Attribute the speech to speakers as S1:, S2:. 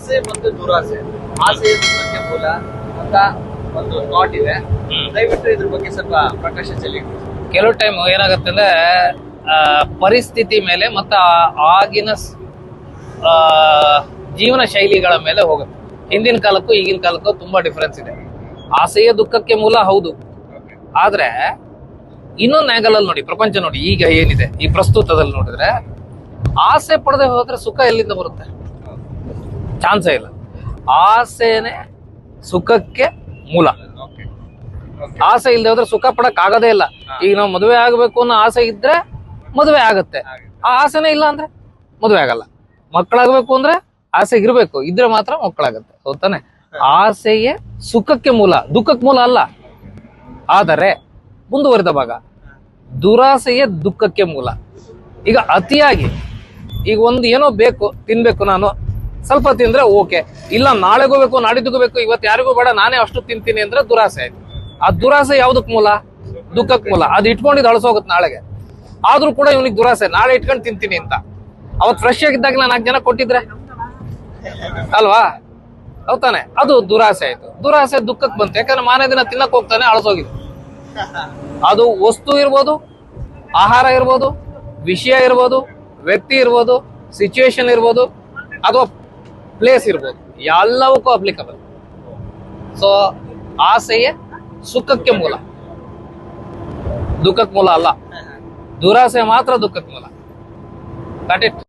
S1: ಆಸೆ ಮತ್ತು ದುರಾಸೆ, ಆಸೆ ದುಃಖಕ್ಕೆ ಮೂಲ ಅಂತ ಒಂದು ಥಾಟ್ ಇದೆ. ದಯವಿಟ್ಟು ಇದ್ರ ಬಗ್ಗೆ ಸ್ವಲ್ಪ ಪ್ರಕಾಶ ಚೆಲ್ಲಿ.
S2: ಕೆಲವು ಟೈಮ್ ಏನಾಗುತ್ತೆ ಅಂದ್ರೆ ಪರಿಸ್ಥಿತಿ ಮೇಲೆ ಮತ್ತೆ ಆಗಿನ ಜೀವನ ಶೈಲಿಗಳ ಮೇಲೆ ಹೋಗುತ್ತೆ. ಹಿಂದಿನ ಕಾಲಕ್ಕೂ ಈಗಿನ ಕಾಲಕ್ಕೂ ತುಂಬಾ ಡಿಫರೆನ್ಸ್ ಇದೆ. ಆಸೆಯ ದುಃಖಕ್ಕೆ ಮೂಲ ಹೌದು, ಆದ್ರೆ ಇನ್ನೊಂದು ಆಂಗಲ್ ಅಲ್ಲಿ ನೋಡಿ, ಪ್ರಪಂಚ ನೋಡಿ ಈಗ ಏನಿದೆ ಈ ಪ್ರಸ್ತುತದಲ್ಲಿ ನೋಡಿದ್ರೆ, ಆಸೆ ಪಡದೆ ಹೋದ್ರೆ ಸುಖ ಎಲ್ಲಿಂದ ಬರುತ್ತೆ? ಚಾನ್ಸೇ ಇಲ್ಲ. ಆಸೆನೆ ಸುಖಕ್ಕೆ ಮೂಲ. ಆಸೆ ಇಲ್ಲದೆ ಹೋದ್ರೆ ಸುಖ ಪಡಕ್ ಆಗದೇ ಇಲ್ಲ. ಈಗ ನಾವು ಮದುವೆ ಆಗಬೇಕು ಅನ್ನೋ ಆಸೆ ಇದ್ರೆ ಮದುವೆ ಆಗತ್ತೆ, ಆ ಆಸೆನೇ ಇಲ್ಲ ಅಂದ್ರೆ ಮದುವೆ ಆಗಲ್ಲ. ಮಕ್ಕಳಾಗಬೇಕು ಅಂದ್ರೆ ಆಸೆ ಇರ್ಬೇಕು, ಇದ್ರೆ ಮಾತ್ರ ಮಕ್ಕಳಾಗತ್ತೆ, ಹೌದಾನೆ? ಆಸೆಯೇ ಸುಖಕ್ಕೆ ಮೂಲ, ದುಃಖಕ್ಕೆ ಮೂಲ ಅಲ್ಲ. ಆದರೆ ಮುಂದುವರೆದ ಭಾಗ, ದುರಾಸೆಯೇ ದುಃಖಕ್ಕೆ ಮೂಲ. ಈಗ ಅತಿಯಾಗಿ ಈಗ ಒಂದು ಏನೋ ಬೇಕು, ತಿನ್ಬೇಕು, ನಾನು ಸ್ವಲ್ಪ ತಿಂದ್ರೆ ಓಕೆ, ಇಲ್ಲ ನಾಳೆಗೂ ಬೇಕು, ನಾಡಿದ್ದಗೂ ಬೇಕು, ಇವತ್ತು ಯಾರಿಗೂ ಬೇಡ, ನಾನೇ ಅಷ್ಟು ತಿಂತೀನಿ ಅಂದ್ರೆ ದುರಾಸೆ ಆಯ್ತು. ಆ ದುರಾಸೆ ಯಾವ್ದಕ್ ಮೂಲ? ದುಃಖಕ್ಕೆ ಮೂಲ. ಅದು ಇಟ್ಕೊಂಡಿದ್ದು ಅಳಸೋಗುತ್ತೆ ನಾಳೆಗೆ. ಆದ್ರೂ ಕೂಡ ಇವನಿಗೆ ದುರಾಸೆ, ನಾಳೆ ಇಟ್ಕೊಂಡು ತಿಂತೀನಿ ಅಂತ. ಅವತ್ ಫ್ರೆಶ್ ಆಗಿದ್ದಾಗ 4 ಜನ ಕೊಟ್ಟಿದ್ರೆ ಅಲ್ವಾ, ಹೌದಾನೆ? ಅದು ದುರಾಸೆ ಆಯ್ತು. ದುರಾಸೆ ದುಃಖಕ್ಕೆ ಬಂತು, ಯಾಕಂದ್ರೆ ಮಾರನೇ ದಿನ ತಿನ್ನಕ್ ಹೋಗ್ತಾನೆ, ಅಳಸೋಗಿದೆ. ಅದು ವಸ್ತು ಇರ್ಬೋದು, ಆಹಾರ ಇರ್ಬೋದು, ವಿಷಯ ಇರ್ಬೋದು, ವ್ಯಕ್ತಿ ಇರ್ಬೋದು, ಸಿಚುವೇಶನ್ ಇರ್ಬೋದು, ಅಥವಾ ಪ್ಲೇಸ್ ಇರ್ಬೋದು, ಎಲ್ಲವಕ್ಕೂ ಅಪ್ಲಿಕಬಲ್. ಸೊ ಆಸೆಯೇ ಸುಖಕ್ಕೆ ಮೂಲ, ದುಃಖಕ್ಕೆ ಮೂಲ ಅಲ್ಲ. ದುರಾಸೆ ಮಾತ್ರ ದುಃಖಕ್ಕೆ ಮೂಲ. That it.